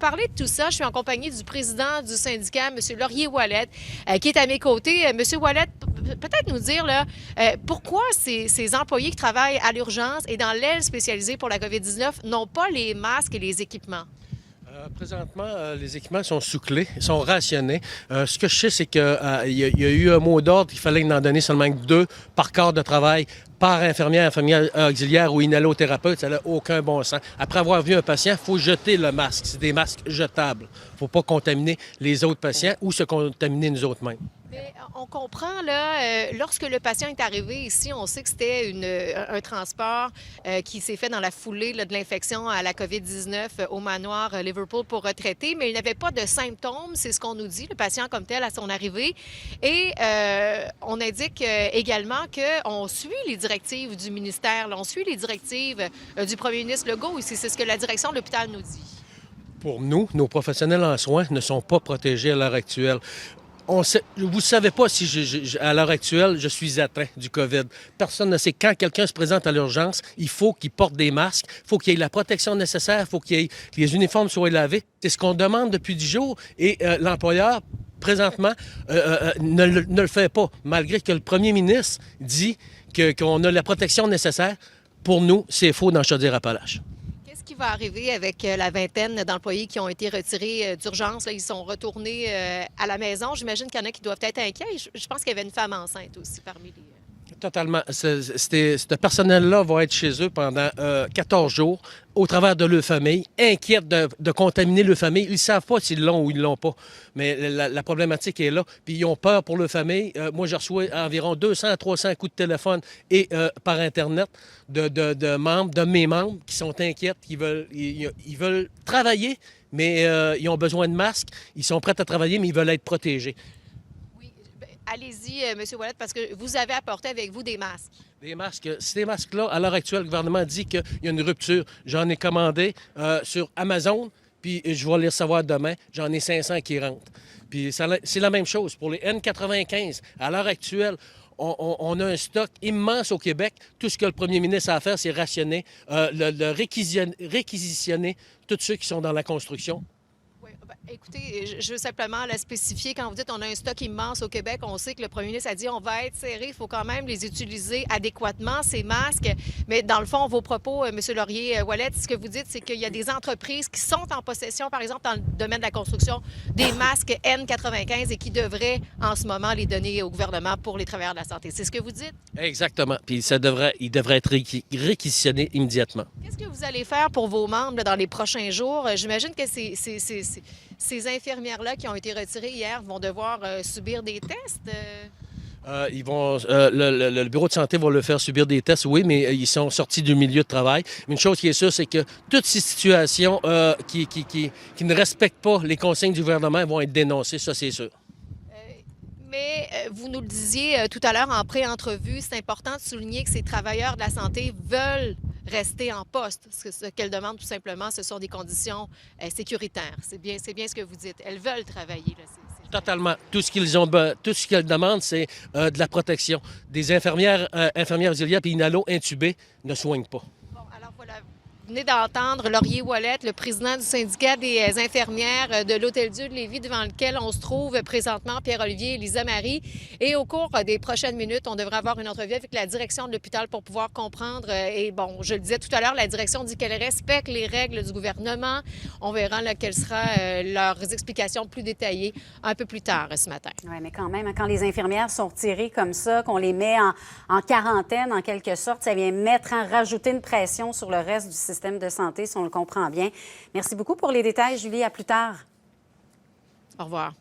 parler de tout ça, je suis en compagnie du président du syndicat, M. Laurier-Ouellette, qui est à mes côtés. M. Ouellette, peut-être nous dire là, pourquoi ces employés qui travaillent à l'urgence et dans l'aile spécialisée pour la COVID-19 n'ont pas les masques et les équipements? Présentement, les équipements sont sous-clés, sont rationnés. Ce que je sais, c'est qu'il y a eu un mot d'ordre qu'il fallait en donner seulement 2 par quart de travail par infirmière auxiliaire ou inhalothérapeute. Ça n'a aucun bon sens. Après avoir vu un patient, il faut jeter le masque. C'est des masques jetables. Il ne faut pas contaminer les autres patients ou se contaminer nous autres mêmes. Mais on comprend, là, lorsque le patient est arrivé ici, on sait que c'était un transport qui s'est fait dans la foulée là, de l'infection à la COVID-19 au manoir Liverpool pour retraiter, mais il n'avait pas de symptômes, c'est ce qu'on nous dit, le patient comme tel à son arrivée. Et on indique également qu'on suit les directives du ministère, là, on suit les directives du premier ministre Legault ici, c'est ce que la direction de l'hôpital nous dit. Pour nous, nos professionnels en soins ne sont pas protégés à l'heure actuelle. Vous ne savez pas si, à l'heure actuelle, je suis atteint du COVID. Personne ne sait. Quand quelqu'un se présente à l'urgence, il faut qu'il porte des masques, il faut qu'il y ait la protection nécessaire, il faut que les uniformes soient lavés. C'est ce qu'on demande depuis 10 jours et l'employeur, présentement, ne le fait pas, malgré que le premier ministre dit qu'on a la protection nécessaire. Pour nous, c'est faux dans Chaudière-Appalaches. Qu'est-ce qui va arriver avec la vingtaine d'employés qui ont été retirés d'urgence? Ils sont retournés à la maison. J'imagine qu'il y en a qui doivent être inquiets. Je pense qu'il y avait une femme enceinte aussi parmi les... Totalement. Ce personnel-là va être chez eux pendant 14 jours, au travers de leur famille, inquiète de contaminer leur famille. Ils ne savent pas s'ils l'ont ou ils ne l'ont pas. Mais la problématique est là. Puis ils ont peur pour leur famille. Moi, je reçois environ 200 à 300 coups de téléphone et par Internet de mes membres qui sont inquiets, ils veulent travailler, mais ils ont besoin de masques. Ils sont prêts à travailler, mais ils veulent être protégés. Allez-y, M. Ouellette, parce que vous avez apporté avec vous des masques. Des masques. Ces masques-là, à l'heure actuelle, le gouvernement dit qu'il y a une rupture. J'en ai commandé sur Amazon, puis je vais les recevoir demain. J'en ai 500 qui rentrent. Puis c'est la même chose pour les N95. À l'heure actuelle, on a un stock immense au Québec. Tout ce que le premier ministre a à faire, c'est rationner, réquisitionner tous ceux qui sont dans la construction. Écoutez, je veux simplement la spécifier. Quand vous dites qu'on a un stock immense au Québec, on sait que le premier ministre a dit on va être serré, il faut quand même les utiliser adéquatement, ces masques. Mais dans le fond, vos propos, M. Laurier-Ouellette, ce que vous dites, c'est qu'il y a des entreprises qui sont en possession, par exemple, dans le domaine de la construction, des masques N95 et qui devraient en ce moment les donner au gouvernement pour les travailleurs de la santé. C'est ce que vous dites? Exactement. Puis il devrait être réquisitionné immédiatement. Qu'est-ce que vous allez faire pour vos membres là, dans les prochains jours? J'imagine que ces infirmières-là qui ont été retirées hier vont devoir subir des tests? Le bureau de santé va leur faire subir des tests, oui, mais ils sont sortis du milieu de travail. Mais une chose qui est sûre, c'est que toutes ces situations qui ne respectent pas les consignes du gouvernement vont être dénoncées, ça c'est sûr. Mais vous nous le disiez tout à l'heure en pré-entrevue, c'est important de souligner que ces travailleurs de la santé veulent rester en poste. Ce qu'elles demandent tout simplement, ce sont des conditions sécuritaires. C'est bien ce que vous dites. Elles veulent travailler. Là, Totalement. Tout ce qu'elles demandent, c'est de la protection. Des infirmières auxiliaires et inhalos intubés ne soignent pas. Bon, alors voilà. Vous venez d'entendre Laurier-Ouellette, le président du syndicat des infirmières de l'Hôtel-Dieu de Lévis, devant lequel on se trouve présentement, Pierre-Olivier et Lisa-Marie. Et au cours des prochaines minutes, on devrait avoir une entrevue avec la direction de l'hôpital pour pouvoir comprendre. Et bon, je le disais tout à l'heure, la direction dit qu'elle respecte les règles du gouvernement. On verra là, quelles seront leurs explications plus détaillées un peu plus tard ce matin. Oui, mais quand même, quand les infirmières sont retirées comme ça, qu'on les met en quarantaine en quelque sorte, ça vient rajouter une pression sur le reste du système de santé, si on le comprend bien. Merci beaucoup pour les détails, Julie. À plus tard. Au revoir.